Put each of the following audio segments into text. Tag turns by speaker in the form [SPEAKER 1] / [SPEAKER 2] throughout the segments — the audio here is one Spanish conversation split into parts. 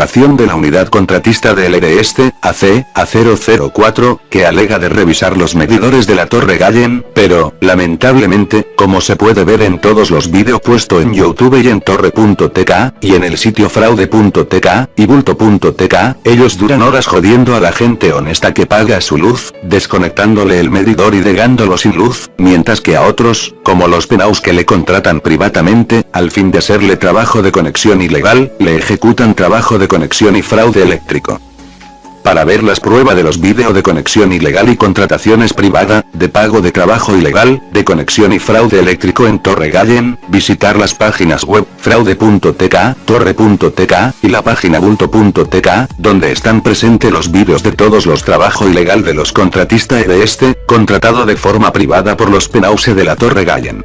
[SPEAKER 1] información de la unidad contratista del EDESTE, AC, A004, que alega de revisar los medidores de la Torre Gallen, pero, lamentablemente, como se puede ver en todos los vídeos puesto en YouTube y en torre.tk, y en el sitio fraude.tk, y bulto.tk, ellos duran horas jodiendo a la gente honesta que paga su luz, desconectándole el medidor y dejándolo sin luz, mientras que a otros, como los penaos que le contratan privatamente, al fin de hacerle trabajo de conexión ilegal, le ejecutan trabajo de conexión y fraude eléctrico. Para ver las pruebas de los vídeos de conexión ilegal y contrataciones privada, de pago de trabajo ilegal, de conexión y fraude eléctrico en Torre Gallen, visitar las páginas web, fraude.tk, torre.tk, y la página bulto.tk, donde están presentes los vídeos de todos los trabajos ilegal de los contratistas EDESTE, contratado de forma privada por los penause de la Torre Gallen.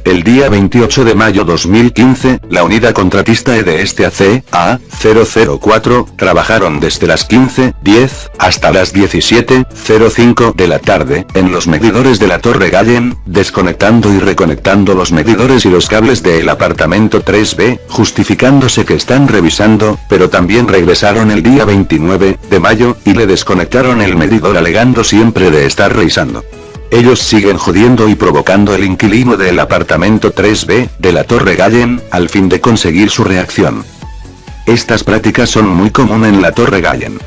[SPEAKER 1] El día 28 de mayo 2015, la unidad contratista EDESTE AC, A004, trabajaron desde las 15:10 hasta las 17:05 de la tarde, en los medidores de la Torre Gallen, desconectando y reconectando los medidores y los cables del apartamento 3B, justificándose que están revisando, pero también regresaron el día 29 de mayo, y le desconectaron el medidor alegando siempre de estar revisando. Ellos siguen jodiendo y provocando el inquilino del apartamento 3B, de la Torre Gallen, al fin de conseguir su reacción. Estas prácticas son muy comunes en la Torre Gallen.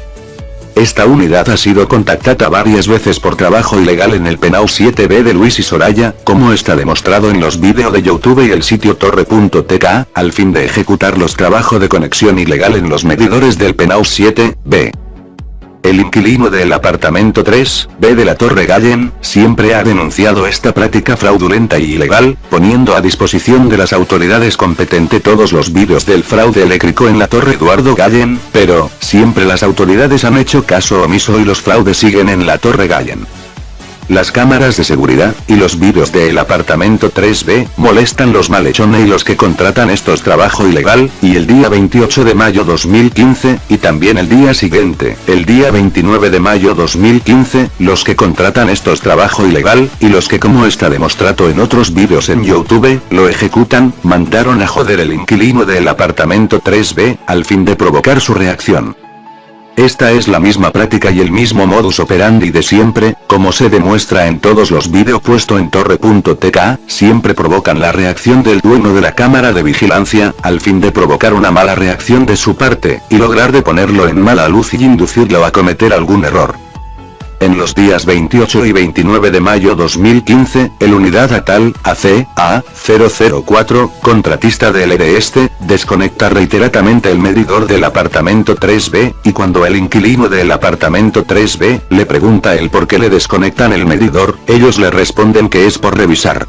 [SPEAKER 1] Esta unidad ha sido contactada varias veces por trabajo ilegal en el penao 7B de Luis y Soraya, como está demostrado en los vídeos de YouTube y el sitio torre.tk, al fin de ejecutar los trabajos de conexión ilegal en los medidores del penao 7B. El inquilino del apartamento 3B de la Torre Gallen, siempre ha denunciado esta práctica fraudulenta y ilegal, poniendo a disposición de las autoridades competentes todos los vídeos del fraude eléctrico en la Torre Eduardo Gallen, pero, siempre las autoridades han hecho caso omiso y los fraudes siguen en la Torre Gallen. Las cámaras de seguridad, y los vídeos del apartamento 3B, molestan los malhechones y los que contratan estos trabajo ilegal, y el día 28 de mayo 2015, y también el día siguiente, el día 29 de mayo 2015, los que contratan estos trabajo ilegal, y los que como está demostrado en otros vídeos en YouTube, lo ejecutan, mandaron a joder el inquilino del apartamento 3B, al fin de provocar su reacción. Esta es la misma práctica y el mismo modus operandi de siempre, como se demuestra en todos los vídeos puesto en torre.tk, siempre provocan la reacción del dueño de la cámara de vigilancia, al fin de provocar una mala reacción de su parte, y lograr de ponerlo en mala luz y inducirlo a cometer algún error. En los días 28 y 29 de mayo 2015, el unidad ATAL, AC, A004, contratista del EDESTE, desconecta reiteradamente el medidor del apartamento 3B, y cuando el inquilino del apartamento 3B, le pregunta el por qué le desconectan el medidor, ellos le responden que es por revisar.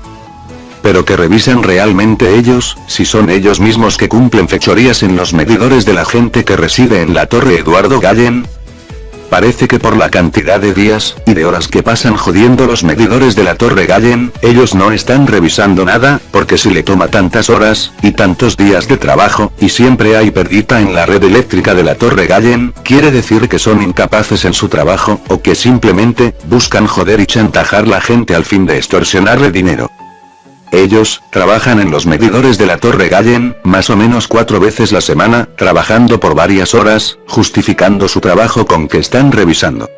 [SPEAKER 1] Pero que revisan realmente ellos, si son ellos mismos que cumplen fechorías en los medidores de la gente que reside en la Torre Eduardo Gallen. Parece que por la cantidad de días, y de horas que pasan jodiendo los medidores de la Torre Gallen, ellos no están revisando nada, porque si le toma tantas horas, y tantos días de trabajo, y siempre hay pérdida en la red eléctrica de la Torre Gallen, quiere decir que son incapaces en su trabajo, o que simplemente, buscan joder y chantajar a la gente al fin de extorsionarle dinero. Ellos, trabajan en los medidores de la Torre Gallen, más o menos 4 veces la semana, trabajando por varias horas, justificando su trabajo con que están revisando.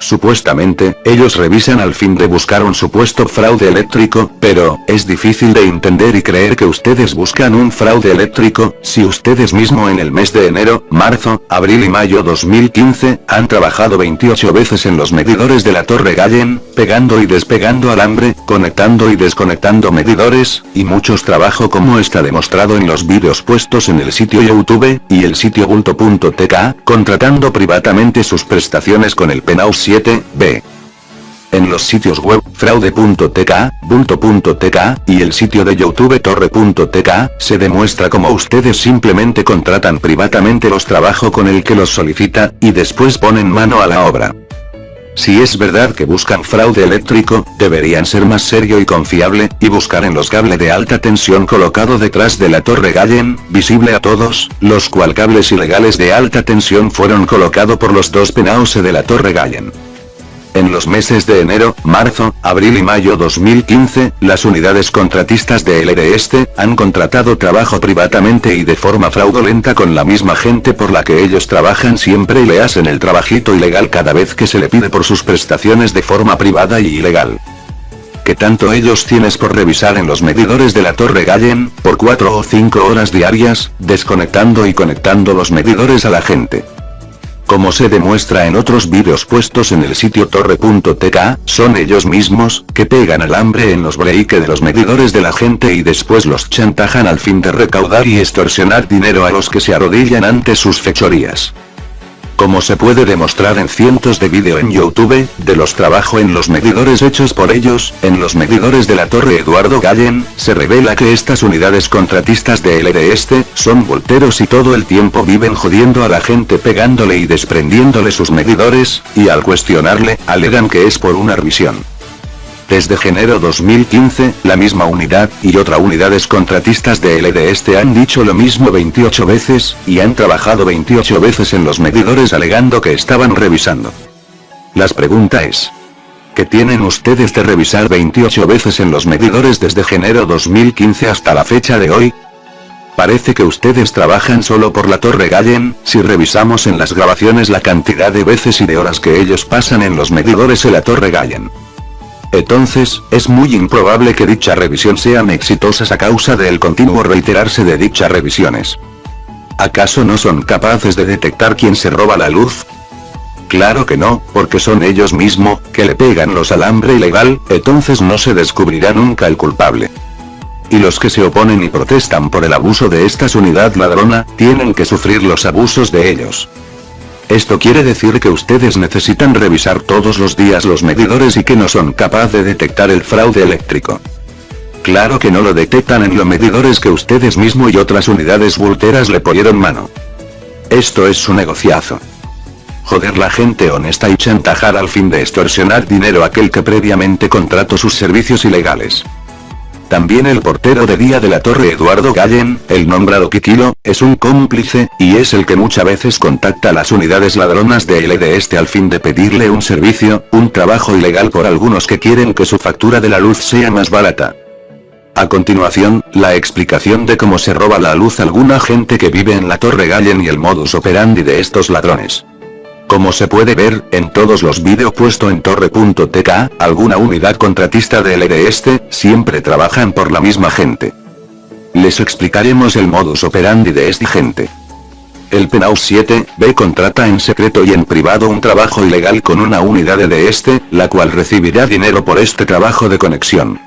[SPEAKER 1] Supuestamente, ellos revisan al fin de buscar un supuesto fraude eléctrico, pero, es difícil de entender y creer que ustedes buscan un fraude eléctrico, si ustedes mismo en el mes de enero, marzo, abril y mayo 2015, han trabajado 28 veces en los medidores de la Torre Gallen, pegando y despegando alambre, conectando y desconectando medidores, y muchos trabajo como está demostrado en los vídeos puestos en el sitio YouTube, y el sitio bulto.tk, contratando privatamente sus prestaciones con el penao 7B. En los sitios web, fraude.tk, bulto.tk, y el sitio de YouTube torre.tk, se demuestra como ustedes simplemente contratan privatamente los trabajos con el que los solicita, y después ponen mano a la obra. Si es verdad que buscan fraude eléctrico, deberían ser más serio y confiable, y buscar en los cables de alta tensión colocado detrás de la Torre Gallen, visible a todos, los cual cables ilegales de alta tensión fueron colocados por los dos penaos de la Torre Gallen. En los meses de enero, marzo, abril y mayo 2015, las unidades contratistas de LDEste han contratado trabajo privatamente y de forma fraudulenta con la misma gente por la que ellos trabajan siempre y le hacen el trabajito ilegal cada vez que se le pide por sus prestaciones de forma privada y ilegal. ¿Qué tanto ellos tienes por revisar en los medidores de la Torre Gallen, por 4 o 5 horas diarias, desconectando y conectando los medidores a la gente? Como se demuestra en otros vídeos puestos en el sitio torre.tk, son ellos mismos, que pegan alambre en los break de los medidores de la gente y después los chantajan al fin de recaudar y extorsionar dinero a los que se arrodillan ante sus fechorías. Como se puede demostrar en cientos de vídeos en YouTube, de los trabajos en los medidores hechos por ellos, en los medidores de la Torre Eduardo Gallen, se revela que estas unidades contratistas de LDEste, son volteros y todo el tiempo viven jodiendo a la gente pegándole y desprendiéndole sus medidores, y al cuestionarle, alegan que es por una revisión. Desde enero 2015, la misma unidad, y otras unidades contratistas de LDEste han dicho lo mismo 28 veces, y han trabajado 28 veces en los medidores alegando que estaban revisando. Las pregunta es: ¿qué tienen ustedes de revisar 28 veces en los medidores desde enero 2015 hasta la fecha de hoy? Parece que ustedes trabajan solo por la Torre Gallen, si revisamos en las grabaciones la cantidad de veces y de horas que ellos pasan en los medidores en la Torre Gallen. Entonces, es muy improbable que dichas revisiones sean exitosas a causa del continuo reiterarse de dichas revisiones. ¿Acaso no son capaces de detectar quién se roba la luz? Claro que no, porque son ellos mismos, que le pegan los alambre ilegal, entonces no se descubrirá nunca el culpable. Y los que se oponen y protestan por el abuso de esta unidad ladrona, tienen que sufrir los abusos de ellos. Esto quiere decir que ustedes necesitan revisar todos los días los medidores y que no son capaces de detectar el fraude eléctrico. Claro que no lo detectan en los medidores que ustedes mismos y otras unidades volteras le pusieron mano. Esto es su negociazo. Joder la gente honesta y chantajar al fin de extorsionar dinero a aquel que previamente contrató sus servicios ilegales. También el portero de día de la Torre Eduardo Gallen, el nombrado Kikilo, es un cómplice, y es el que muchas veces contacta a las unidades ladronas de LDEste al fin de pedirle un servicio, un trabajo ilegal por algunos que quieren que su factura de la luz sea más barata. A continuación, la explicación de cómo se roba la luz alguna gente que vive en la Torre Gallen y el modus operandi de estos ladrones. Como se puede ver, en todos los vídeos puestos en torre.tk, alguna unidad contratista de LDEste, siempre trabajan por la misma gente. Les explicaremos el modus operandi de esta gente. El Penthouse 7B contrata en secreto y en privado un trabajo ilegal con una unidad de LDEste, la cual recibirá dinero por este trabajo de conexión.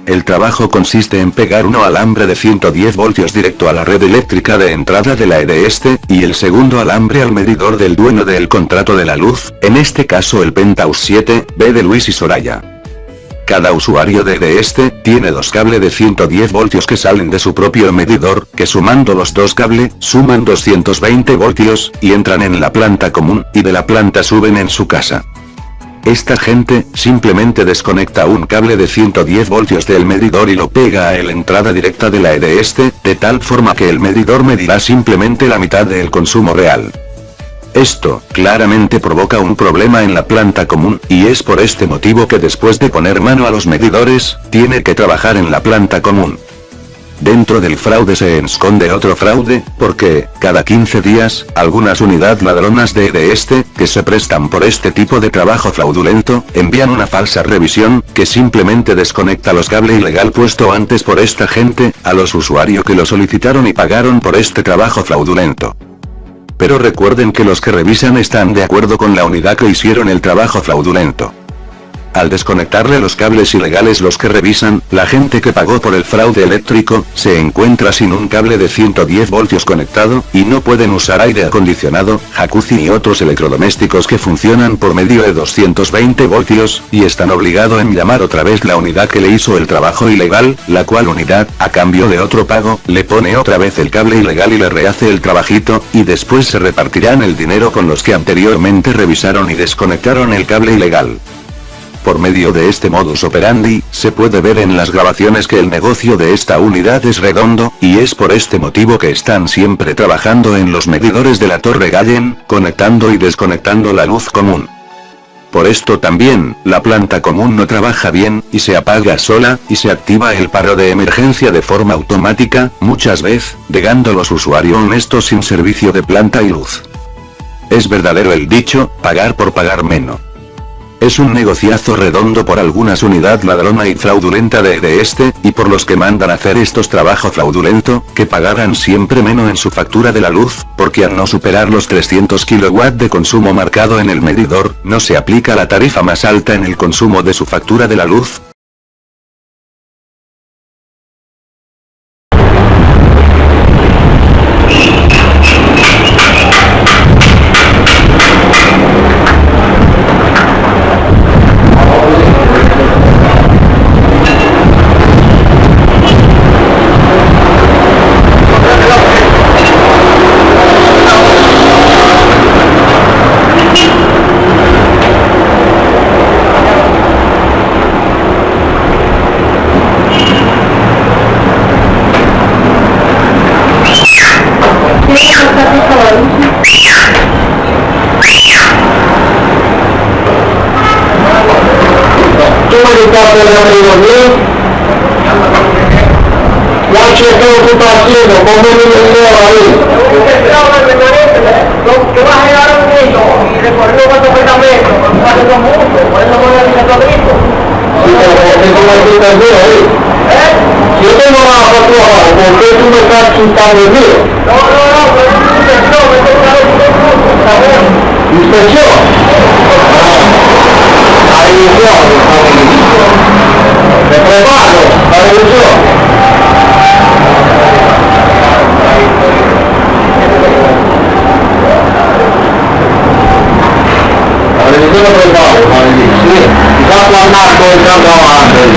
[SPEAKER 1] El trabajo consiste en pegar un alambre de 110 voltios directo a la red eléctrica de entrada de la LDEste, y el segundo alambre al medidor del dueño del contrato de la luz, en este caso el Penthouse 7B de Luis y Soraya. Cada usuario de LDEste tiene dos cables de 110 voltios que salen de su propio medidor, que sumando los dos cables, suman 220 voltios, y entran en la planta común, y de la planta suben en su casa. Esta gente, simplemente desconecta un cable de 110 voltios del medidor y lo pega a la entrada directa de la LDEste, de tal forma que el medidor medirá simplemente la mitad del consumo real. Esto, claramente provoca un problema en la planta común, y es por este motivo que después de poner mano a los medidores, tiene que trabajar en la planta común. Dentro del fraude se esconde otro fraude, porque, cada 15 días, algunas unidades ladronas de LDEste, que se prestan por este tipo de trabajo fraudulento, envían una falsa revisión, que simplemente desconecta los cables ilegal puesto antes por esta gente, a los usuarios que lo solicitaron y pagaron por este trabajo fraudulento. Pero recuerden que los que revisan están de acuerdo con la unidad que hicieron el trabajo fraudulento. Al desconectarle los cables ilegales los que revisan, la gente que pagó por el fraude eléctrico, se encuentra sin un cable de 110 voltios conectado, y no pueden usar aire acondicionado, jacuzzi ni otros electrodomésticos que funcionan por medio de 220 voltios, y están obligados en llamar otra vez la unidad que le hizo el trabajo ilegal, la cual unidad, a cambio de otro pago, le pone otra vez el cable ilegal y le rehace el trabajito, y después se repartirán el dinero con los que anteriormente revisaron y desconectaron el cable ilegal. Por medio de este modus operandi, se puede ver en las grabaciones que el negocio de esta unidad es redondo, y es por este motivo que están siempre trabajando en los medidores de la Torre Gallen, conectando y desconectando la luz común. Por esto también, la planta común no trabaja bien, y se apaga sola, y se activa el paro de emergencia de forma automática, muchas veces, dejando los usuarios honestos sin servicio de planta y luz. Es verdadero el dicho, pagar por pagar menos. Es un negociazo redondo por algunas unidad ladrona y fraudulenta de este, y por los que mandan a hacer estos trabajos fraudulento, que pagarán siempre menos en su factura de la luz, porque al no superar los 300 kW de consumo marcado en el medidor, no se aplica la tarifa más alta en el consumo de su factura de la luz.
[SPEAKER 2] Ya chequeo tu haciendo, ponme un video ahí. ¿Qué vas a llevar a un niño? Y recorrió 4 metros, por eso voy a decir todo esto. Sí, pero ¿por qué tú me quitas el mío ahí? Si yo tengo una factura abajo, ¿por qué tú me estás quitando el mío? No, pero es una inspección, me tengo que dar un ¿inspección? La revisión, me preparo, la revisión. La revisión lo preparo, la revisión, sí. Quizás Juan Marco está trabajando ahí.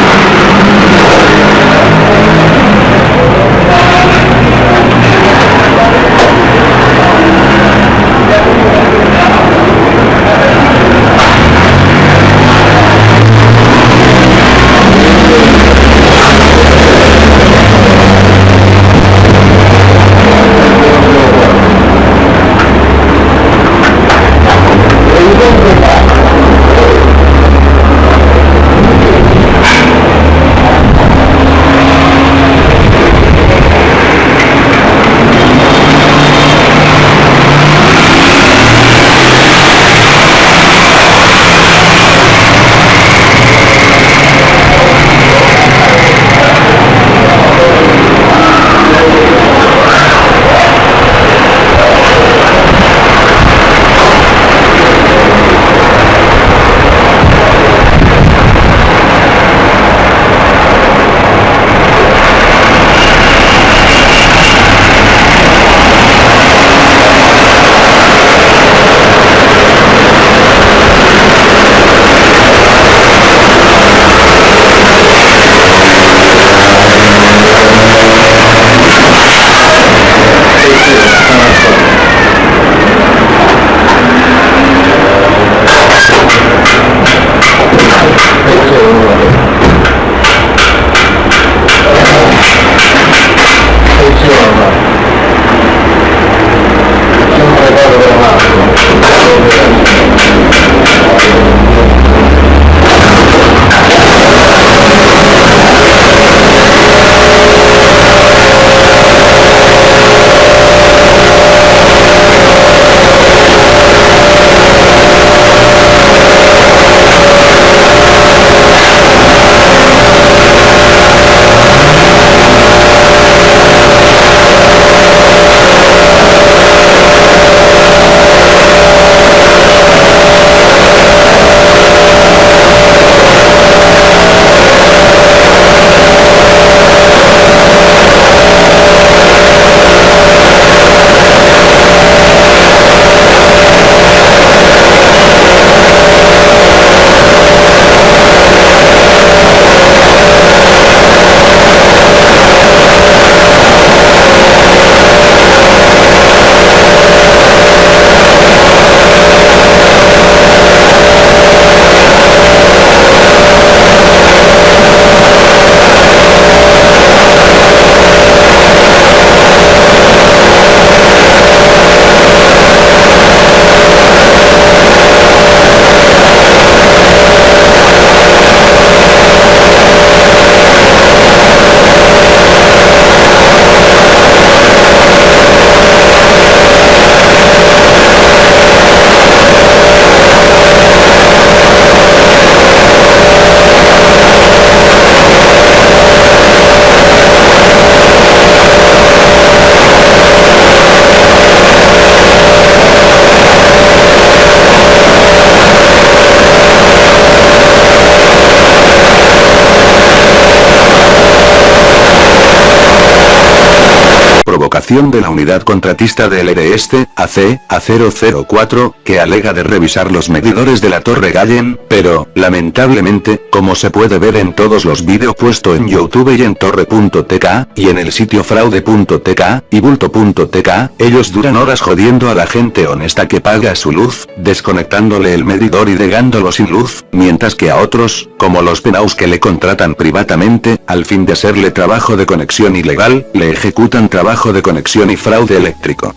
[SPEAKER 1] declaración de la unidad contratista del EDE AC, A004, que alega de revisar los medidores de la Torre Gallen, pero, lamentablemente, como se puede ver en todos los vídeos puesto en YouTube y en torre.tk, y en el sitio fraude.tk, y bulto.tk, ellos duran horas jodiendo a la gente honesta que paga su luz, desconectándole el medidor y dejándolo sin luz, mientras que a otros, como los penaos que le contratan privatamente, al fin de hacerle trabajo de conexión ilegal, le ejecutan trabajo de conexión y fraude eléctrico.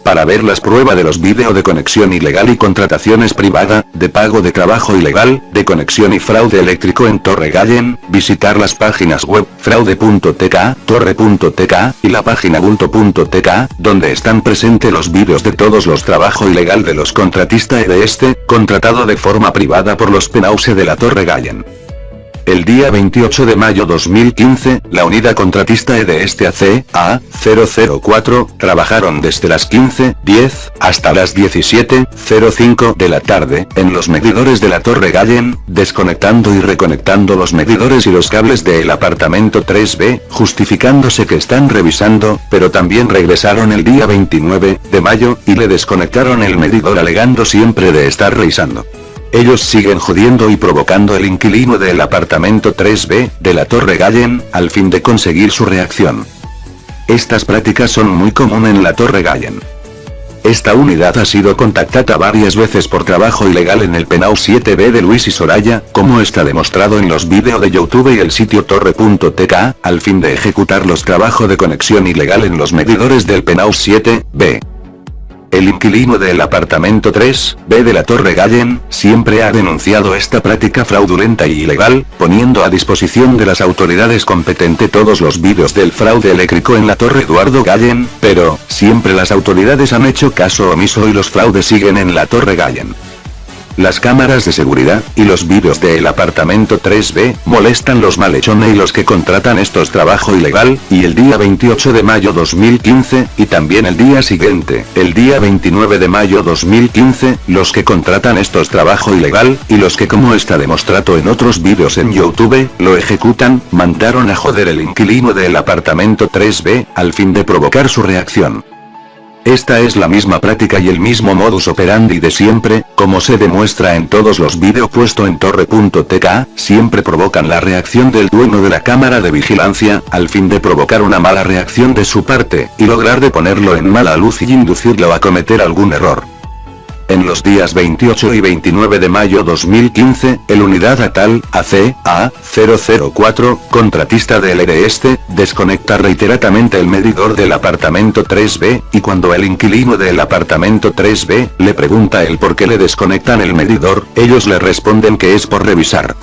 [SPEAKER 1] Para ver las pruebas de los vídeos de conexión ilegal y contrataciones privada, de pago de trabajo ilegal, de conexión y fraude eléctrico en Torre Gallen, visitar las páginas web, fraude.tk, torre.tk, y la página bulto.tk, donde están presentes los vídeos de todos los trabajos ilegal de los contratistas EDE contratado de forma privada por los penaos de la Torre Gallen. El día 28 de mayo 2015, la unidad contratista EDE AC, A004, trabajaron desde las 15:10 hasta las 17:05 de la tarde, en los medidores de la Torre Gallen, desconectando y reconectando los medidores y los cables del apartamento 3B, justificándose que están revisando, pero también regresaron el día 29 de mayo, y le desconectaron el medidor alegando siempre de estar revisando. Ellos siguen jodiendo y provocando el inquilino del apartamento 3B, de la Torre Gallen, al fin de conseguir su reacción. Estas prácticas son muy comunes en la Torre Gallen. Esta unidad ha sido contactada varias veces por trabajo ilegal en el penao 7B de Luis y Soraya, como está demostrado en los vídeos de YouTube y el sitio torre.tk, al fin de ejecutar los trabajos de conexión ilegal en los medidores del penao 7B. El inquilino del apartamento 3B de la Torre Gallen, siempre ha denunciado esta práctica fraudulenta y ilegal, poniendo a disposición de las autoridades competentes todos los vídeos del fraude eléctrico en la Torre Eduardo Gallen, pero, siempre las autoridades han hecho caso omiso y los fraudes siguen en la Torre Gallen. Las cámaras de seguridad, y los vídeos del apartamento 3B, molestan los malhechones y los que contratan estos trabajo ilegal, y el día 28 de mayo 2015, y también el día siguiente, el día 29 de mayo 2015, los que contratan estos trabajo ilegal, y los que como está demostrado en otros vídeos en YouTube, lo ejecutan, mandaron a joder el inquilino del apartamento 3B, al fin de provocar su reacción. Esta es la misma práctica y el mismo modus operandi de siempre, como se demuestra en todos los vídeos puesto en torre.tk, siempre provocan la reacción del dueño de la cámara de vigilancia, al fin de provocar una mala reacción de su parte, y lograr de ponerlo en mala luz y inducirlo a cometer algún error. En los días 28 y 29 de mayo 2015, el unidad ATAL, AC, A004, contratista del EDE desconecta reiteradamente el medidor del apartamento 3B, y cuando el inquilino del apartamento 3B, le pregunta el por qué le desconectan el medidor, ellos le responden que es por revisar.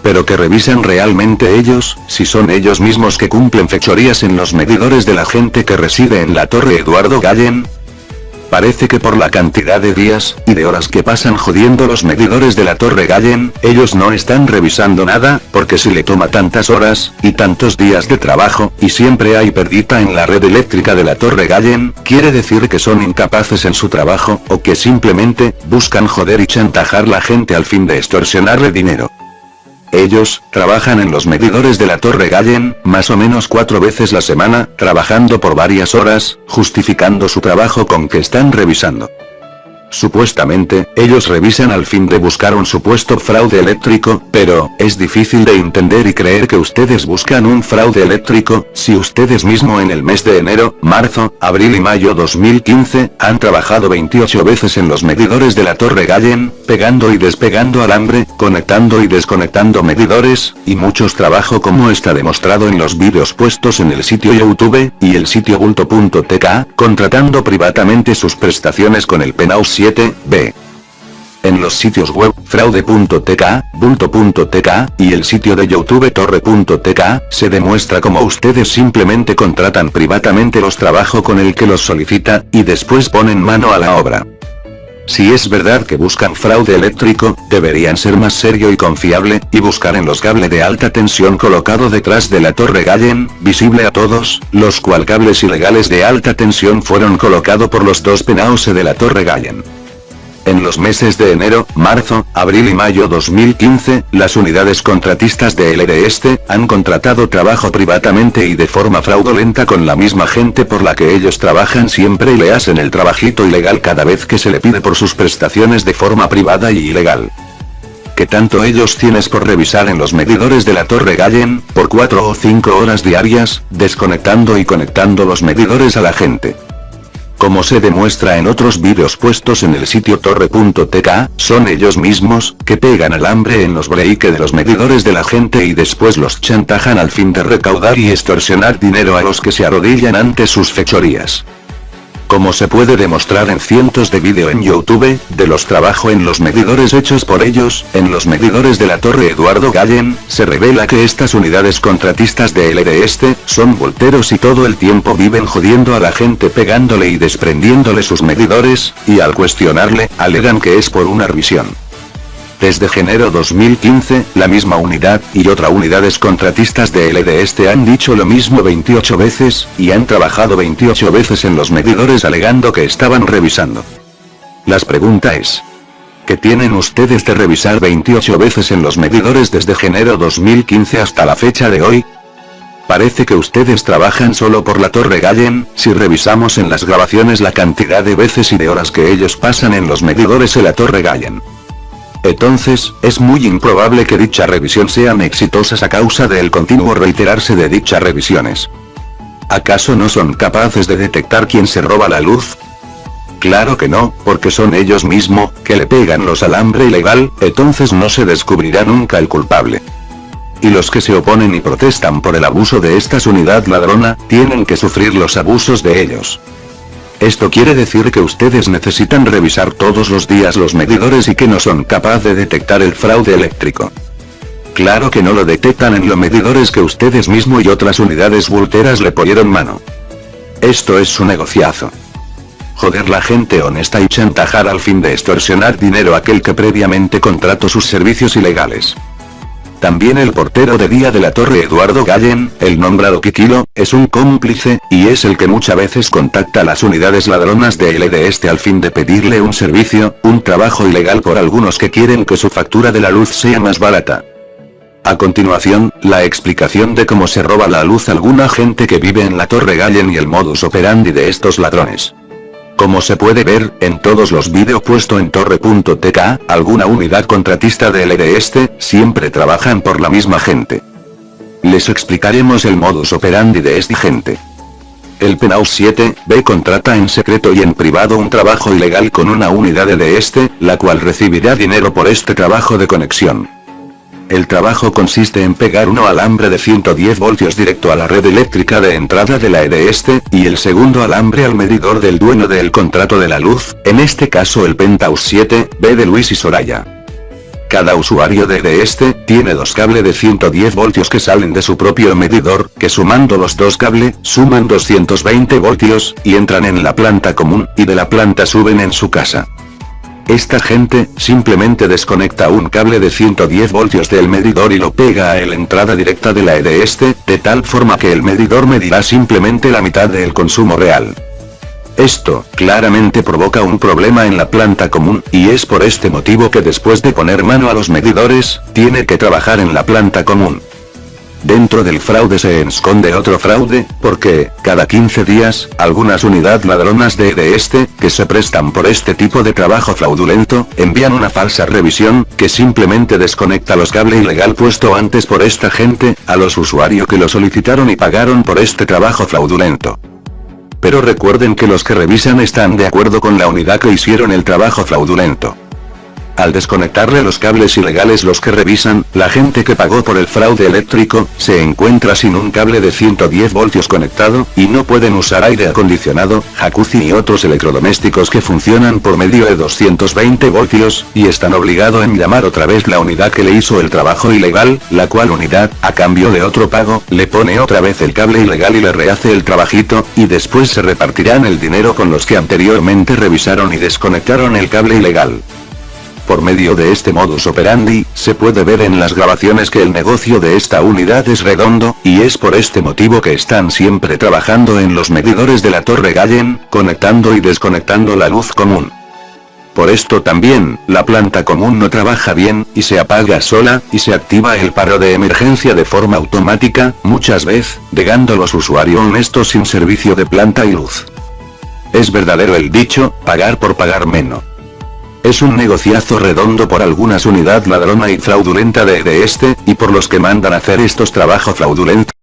[SPEAKER 1] Pero que revisan realmente ellos, si son ellos mismos que cumplen fechorías en los medidores de la gente que reside en la Torre Eduardo Gallen. Parece que por la cantidad de días, y de horas que pasan jodiendo los medidores de la Torre Gallen, ellos no están revisando nada, porque si le toma tantas horas, y tantos días de trabajo, y siempre hay pérdida en la red eléctrica de la Torre Gallen, quiere decir que son incapaces en su trabajo, o que simplemente, buscan joder y chantajar la gente al fin de extorsionarle dinero. Ellos, trabajan en los medidores de la Torre Gallen, más o menos 4 veces la semana, trabajando por varias horas, justificando su trabajo con que están revisando. Supuestamente, ellos revisan al fin de buscar un supuesto fraude eléctrico, pero, es difícil de entender y creer que ustedes buscan un fraude eléctrico, si ustedes mismo en el mes de enero, marzo, abril y mayo 2015, han trabajado 28 veces en los medidores de la Torre Gallen, pegando y despegando alambre, conectando y desconectando medidores, y muchos trabajo como está demostrado en los vídeos puestos en el sitio YouTube, y el sitio bulto.tk, contratando privatamente sus prestaciones con el penao 7B. En los sitios web, fraude.tk, bulto.tk, y el sitio de YouTube torre.tk, se demuestra como ustedes simplemente contratan privatamente los trabajos con el que los solicita, y después ponen mano a la obra. Si es verdad que buscan fraude eléctrico, deberían ser más serio y confiable, y buscar en los cables de alta tensión colocado detrás de la Torre Gallen, visible a todos, los cual cables ilegales de alta tensión fueron colocados por los dos penaos de la Torre Gallen. En En los meses de enero, marzo, abril y mayo 2015, las unidades contratistas de LDS han contratado trabajo privatamente y de forma fraudulenta con la misma gente por la que ellos trabajan siempre y le hacen el trabajito ilegal cada vez que se le pide por sus prestaciones de forma privada y ilegal. ¿Qué tanto ellos tienes por revisar en los medidores de la Torre Gallen, por 4 o 5 horas diarias, desconectando y conectando los medidores a la gente? Como se demuestra en otros vídeos puestos en el sitio torre.tk, son ellos mismos, que pegan alambre en los breaks de los medidores de la gente y después los chantajan al fin de recaudar y extorsionar dinero a los que se arrodillan ante sus fechorías. Como se puede demostrar en cientos de vídeos en YouTube, de los trabajos en los medidores hechos por ellos, en los medidores de la Torre Eduardo Gallen, se revela que estas unidades contratistas de LDS, son volteros y todo el tiempo viven jodiendo a la gente pegándole y desprendiéndole sus medidores, y al cuestionarle, alegan que es por una revisión. Desde enero 2015, la misma unidad y otras unidades contratistas de LDS han dicho lo mismo 28 veces, y han trabajado 28 veces en los medidores alegando que estaban revisando. Las pregunta es: ¿qué tienen ustedes de revisar 28 veces en los medidores desde enero 2015 hasta la fecha de hoy? Parece que ustedes trabajan solo por la Torre Gallen. Si revisamos en las grabaciones la cantidad de veces y de horas que ellos pasan en los medidores en la Torre Gallen, entonces, es muy improbable que dichas revisiones sean exitosas a causa del continuo reiterarse de dichas revisiones. ¿Acaso no son capaces de detectar quién se roba la luz? Claro que no, porque son ellos mismos, que le pegan los alambre ilegal, entonces no se descubrirá nunca el culpable. Y los que se oponen y protestan por el abuso de esta unidad ladrona, tienen que sufrir los abusos de ellos. Esto quiere decir que ustedes necesitan revisar todos los días los medidores y que no son capaces de detectar el fraude eléctrico. Claro que no lo detectan en los medidores que ustedes mismos y otras unidades volteras le pusieron mano. Esto es su negociazo. Joder la gente honesta y chantajar al fin de extorsionar dinero a aquel que previamente contrató sus servicios ilegales. También el portero de día de la Torre Eduardo Gallen, el nombrado Kikilo, es un cómplice, y es el que muchas veces contacta a las unidades ladronas de LDS al fin de pedirle un servicio, un trabajo ilegal por algunos que quieren que su factura de la luz sea más barata. A continuación, la explicación de cómo se roba la luz a alguna gente que vive en la Torre Gallen y el modus operandi de estos ladrones. Como se puede ver, en todos los vídeos puestos en torre.tk, alguna unidad contratista de LDS, siempre trabajan por la misma gente. Les explicaremos el modus operandi de esta gente. El Penthouse 7B contrata en secreto y en privado un trabajo ilegal con una unidad de la cual recibirá dinero por este trabajo de conexión. El trabajo consiste en pegar un alambre de 110 voltios directo a la red eléctrica de entrada de la EDS, y el segundo alambre al medidor del dueño del contrato de la luz, en este caso el Penthouse 7B de Luis y Soraya. Cada usuario de EDS tiene dos cables de 110 voltios que salen de su propio medidor, que sumando los dos cables, suman 220 voltios, y entran en la planta común, y de la planta suben en su casa. Esta gente, simplemente desconecta un cable de 110 voltios del medidor y lo pega a la entrada directa de la EDS, de tal forma que el medidor medirá simplemente la mitad del consumo real. Esto, claramente provoca un problema en la planta común, y es por este motivo que después de poner mano a los medidores, tiene que trabajar en la planta común. Dentro del fraude se esconde otro fraude, porque, cada 15 días, algunas unidades ladronas de EDS, que se prestan por este tipo de trabajo fraudulento, envían una falsa revisión, que simplemente desconecta los cables ilegal puesto antes por esta gente, a los usuarios que lo solicitaron y pagaron por este trabajo fraudulento. Pero recuerden que los que revisan están de acuerdo con la unidad que hicieron el trabajo fraudulento. Al desconectarle los cables ilegales los que revisan, la gente que pagó por el fraude eléctrico, se encuentra sin un cable de 110 voltios conectado, y no pueden usar aire acondicionado, jacuzzi ni otros electrodomésticos que funcionan por medio de 220 voltios, y están obligados en llamar otra vez la unidad que le hizo el trabajo ilegal, la cual unidad, a cambio de otro pago, le pone otra vez el cable ilegal y le rehace el trabajito, y después se repartirán el dinero con los que anteriormente revisaron y desconectaron el cable ilegal. Por medio de este modus operandi, se puede ver en las grabaciones que el negocio de esta unidad es redondo, y es por este motivo que están siempre trabajando en los medidores de la Torre Gallen, conectando y desconectando la luz común. Por esto también, la planta común no trabaja bien, y se apaga sola, y se activa el paro de emergencia de forma automática, muchas veces, dejando los usuarios honestos sin servicio de planta y luz. Es verdadero el dicho, pagar por pagar menos. Es un negociazo redondo por algunas unidad ladrona y fraudulenta de este, y por los que mandan hacer estos trabajos fraudulentos.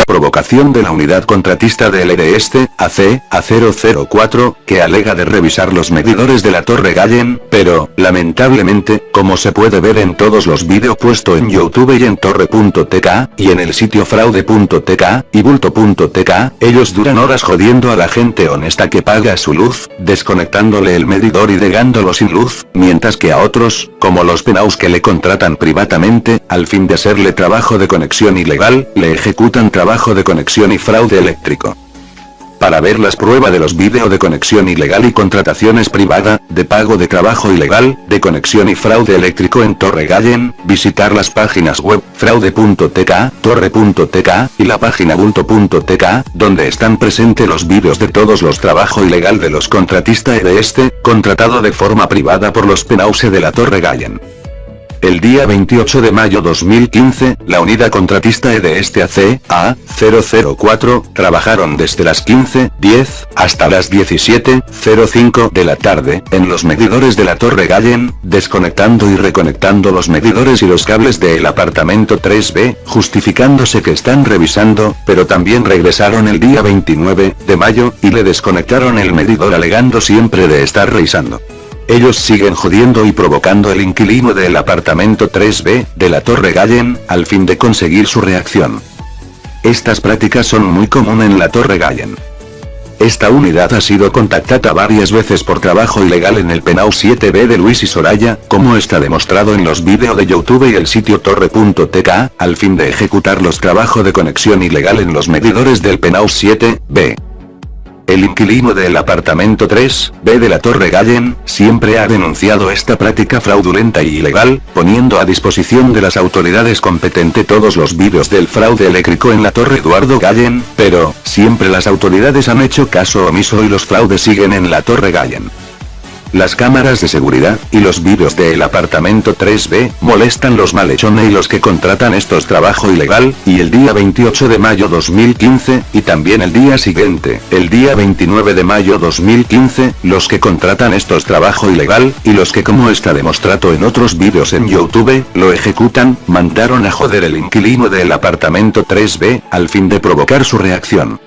[SPEAKER 1] Provocación de la unidad contratista del EDESTE, AC, A004, que alega de revisar los medidores de la Torre Gallen, pero, lamentablemente, como se puede ver en todos los vídeos puestos en YouTube y en torre.tk, y en el sitio fraude.tk, y bulto.tk, ellos duran horas jodiendo a la gente honesta que paga su luz, desconectándole el medidor y dejándolo sin luz, mientras que a otros, como los penaos que le contratan privatamente, al fin de hacerle trabajo de conexión ilegal, le ejecutan trabajo de conexión y fraude eléctrico. Para ver las pruebas de los vídeos de conexión ilegal y contrataciones privada, de pago de trabajo ilegal, de conexión y fraude eléctrico en Torre Gallen, visitar las páginas web, fraude.tk, torre.tk, y la página bulto.tk, donde están presentes los vídeos de todos los trabajos ilegal de los contratistas EDESTE, contratado de forma privada por los penause de la Torre Gallen. El día 28 de mayo 2015, la unidad contratista EDESTE AC, A004, trabajaron desde las 15:10 hasta las 17:05 de la tarde, en los medidores de la Torre Gallen, desconectando y reconectando los medidores y los cables del apartamento 3B, justificándose que están revisando, pero también regresaron el día 29 de mayo, y le desconectaron el medidor alegando siempre de estar revisando. Ellos siguen jodiendo y provocando el inquilino del apartamento 3B, de la Torre Gallen, al fin de conseguir su reacción. Estas prácticas son muy comunes en la Torre Gallen. Esta unidad ha sido contactada varias veces por trabajo ilegal en el penal 7B de Luis y Soraya, como está demostrado en los vídeos de YouTube y el sitio torre.tk, al fin de ejecutar los trabajos de conexión ilegal en los medidores del penal 7B. El inquilino del apartamento 3B de la Torre Gallen, siempre ha denunciado esta práctica fraudulenta y ilegal, poniendo a disposición de las autoridades competentes todos los vídeos del fraude eléctrico en la Torre Eduardo Gallen, pero, siempre las autoridades han hecho caso omiso y los fraudes siguen en la Torre Gallen. Las cámaras de seguridad, y los vídeos del apartamento 3B, molestan los malhechones y los que contratan estos trabajo ilegal, y el día 28 de mayo 2015, y también el día siguiente, el día 29 de mayo 2015, los que contratan estos trabajo ilegal, y los que como está demostrado en otros vídeos en YouTube, lo ejecutan, mandaron a joder el inquilino del apartamento 3B, al fin de provocar su reacción.